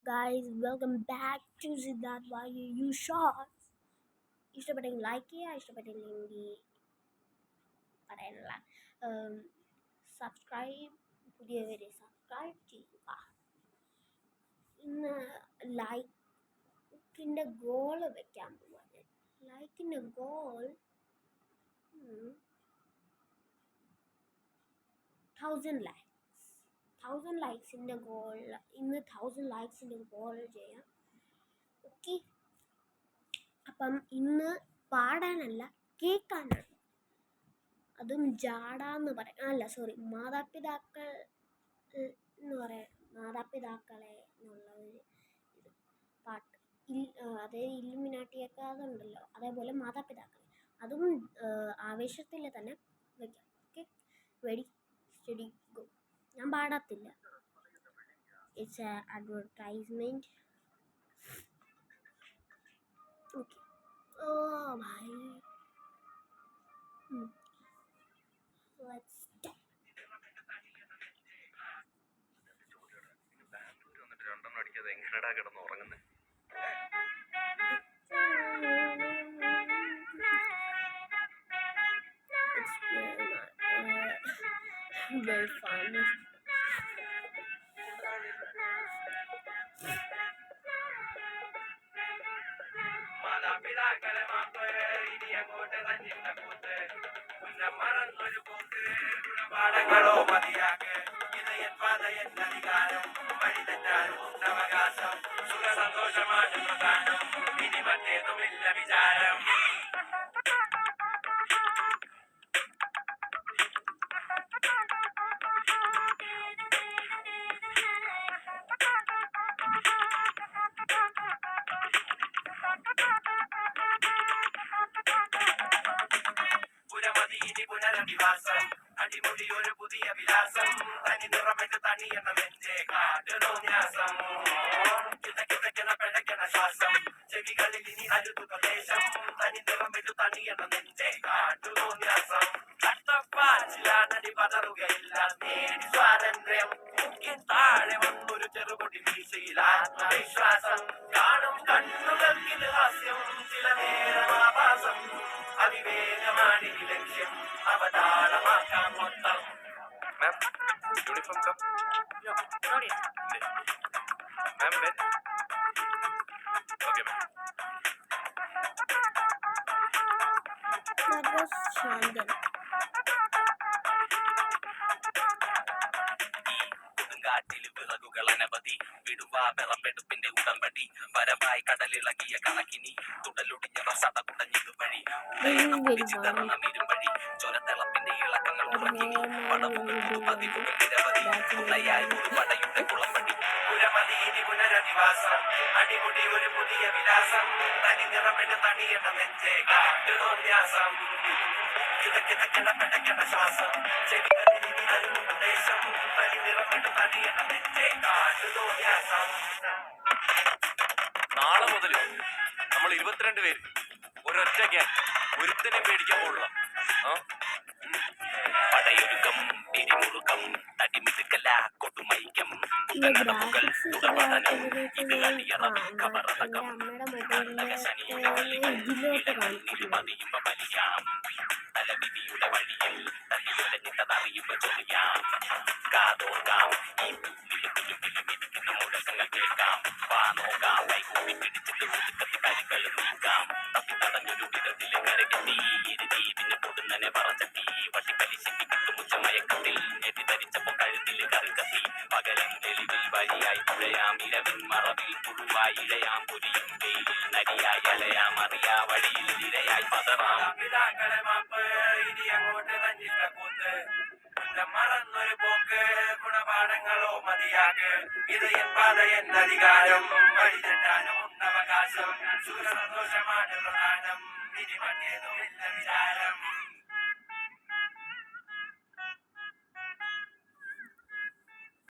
Guys welcome back to Siddharth Vayu you shorts. ഇഷ്ടപ്പെട്ടെങ്കിൽ like ചെയ്യുക, ഇഷ്ടപ്പെട്ടില്ലെങ്കിൽ പറയാനുള്ള സബ്സ്ക്രൈബ്, പുതിയവരെ സബ്സ്ക്രൈബ് ചെയ്യുക. ഇന്ന് ലൈക്കിൻ്റെ ഗോൾ വെക്കാൻ പോവാണ്. ലൈക്കിൻ്റെ ഗോൾ 1000 ലൈക്സിൻ്റെ ഗോൾ. ഇന്ന് 1000 ലൈക്സിൻ്റെ ഗോൾ ചെയ്യാം. ഓക്കെ, അപ്പം ഇന്ന് പാടാനല്ല, കേൾക്കാനാണ്. അതും ജാടാന്ന് പറയാം, മാതാപിതാക്കൾ എന്ന് പറയാം, മാതാപിതാക്കളെ എന്നുള്ള ഒരു ഇത് പാട്ട്. അതായത് ഇല്ലുമിനാട്ടിയൊക്കെ അതുണ്ടല്ലോ, അതേപോലെ മാതാപിതാക്കളെ, അതും ആവേശത്തിൽ തന്നെ വയ്ക്കാം. Okay, ready steady go. ഞാൻ പാടത്തില്ല, ഇറ്റ്സ് എ അഡ്വർടൈസ്മെന്റ്. ഓക്കെ, ഓ ഭായ്, ലെറ്റ്സ് സ്റ്റാർട്ട്. രണ്ടെണ്ണം അടിക്കാതെ എങ്ങനെടാ കിടന്ന് ഉറങ്ങുന്നത്? Very fun. മാതാപിതാക്കളെ മാപ്പ് ഇനി അങ്ങോട്ട് തന്നിട്ട കൂത്ത്, ഉന്നം മറന്നൊരു പോക്ക്, ഗുണപാഠങ്ങളോ മതിയാക്ക്. ഇത് എൻ പാത, എൻ അധികാരം, വഴി തെറ്റാനും അവകാശം, സുഖ സന്തോഷമാണ് പ്രധാനം, ഇനി മറ്റേതുമില്ല വിചാരം. പുനരധിവാസം, അടിമുടി ഒരു പുതിയ വിലാസം, തനി നിറമെട്ട് തണിയെന്ന നെഞ്ചേ കാട്ടുതോന്യാസം, കിതക്കിതക്കണ പിഴയ്ക്കണ ശ്വാസം, ചെവികളിൽ ഇനി അരുതുപദേശം, തനി നിറമെട്ട് തണിയെന്ന നെഞ്ചേ കാട്ടുതോന്യാസം. കട്ടപ്പാച്ചിലാണടി പതറുകയില്ല നേടി സ്വാതന്ത്ര്യം, മുക്കിൻ താഴെ വന്നൊരു ചെറുപൊടി വീശയിൽ ആത്മവിശ്വാസം, കാണും കണ്ണുകൾക്കിത് ഹാസ്യം, ചില നേരം ആഭാസം, അവിവേകമാണ് ഈ ലക്ഷ്യം, അവതാളമാക്കാം മൊത്തം. Ma'am, uniform cup. മാം, ബെൻ. Okay ma'am. That was Shandan. കാറ്റിൽ വിറകുകൾ അനവധി, വിടുവാ വിറപ്പെടുപ്പിന്റെ ഉടമ്പടി, വരവായി കടലിളകിയ കണക്കിനി, തുടലൊടിഞ്ഞവ സട കുടഞ്ഞിതു വഴി, ഇരുമ്പഴി, ചൊരത്തിളപ്പിന്റെ ഇളക്കങ്ങൾ ഉറങ്ങിനി, പതിവുകൾ നിരവധി, ഉള്ളയായി ഒരു പടയുടെ കുളമ്പടി. പുരമതിയിനി പുനരധിവാസം, അടിമുടി ഒരു പുതിയ വിലാസം, തനി നിറമെട്ട് തണിയെന്ന നെഞ്ചേ കാട്ടുതോന്യാസം, കിതക്കിതക്കണ പിടയ്ക്കണ ശ്വാസം, ചെവികളിൽ ഇനി അരുപദേശം, തനി നിറമെട്ട് തണിയെന്ന നെഞ്ചേ കാട്ടുതോന്യാസം. നാളെ മുതൽ നമ്മൾ 22 പേര്, ഒരൊറ്റ ഗ്യാങ്, ഒരുത്തനെ പേടിക്കാൻ പോലുള്ള പടയൊരുക്കം, പിരിമുറുക്കം, തടിമിടുക്കല, കൊടുമൈക്കം, ഉടനടപ്പുകൾ, ഉടമതനം, ഇത് അടിയറവ്, കബറടക്കം, മതിയുമ്പ വലിയാം, തലവിധിയുടെ വഴിയിൽ തല്ലിയുലഞ്ഞിട്ടതറിയുമ്പ ചൊറിയാം, കാതോർക്കാം, ഈ വിളിക്കുന്ന മുഴക്കങ്ങൾ കേൾക്കാം, വാനോക്കാം, കൈകൂപ്പി പിടിച്ചിട്ട് ഒതുക്കത്തി കരുക്കൾ നീക്കാം, തപ്പി തടഞ്ഞൊരു വിധത്തില് കരകെട്ടി, ഇരുതീവിന് പൊടുന്നനെ പറച്ചെത്തി, വട്ടിപ്പലിശയ്ക്ക് കിട്ടുമുച്ച മയക്കത്തിൽ, ഞെട്ടിധരിച്ചപ്പോ കഴുത്തില് കറിക്കത്തി, പകലം തെളിവിൽ വഴിയായി പുഴയാം, ഇരവിൻ മറവിൽ പുഴുവായി ഇഴയാം, പുരിയും വെയിലിൽ നരിയായി അലയാം, അറിയാ വഴിയിൽ ഇരയായി പതറാം. പിതാക്കളെ മാപ്പ് ഇനി അങ്ങോട്ട് തന്നിട്ട കൂത്ത്, മറന്നൊരു പോക്ക്, ഗുണപാഠങ്ങളോ മതിയാക്ക്. ഇത് എൻ പാത, എൻ അധികാരം, വഴി തെറ്റാനും അവകാശം, സുഖ സന്തോഷമാണ് പ്രധാനം, ഇനി മറ്റേതുമില്ല വിചാരം.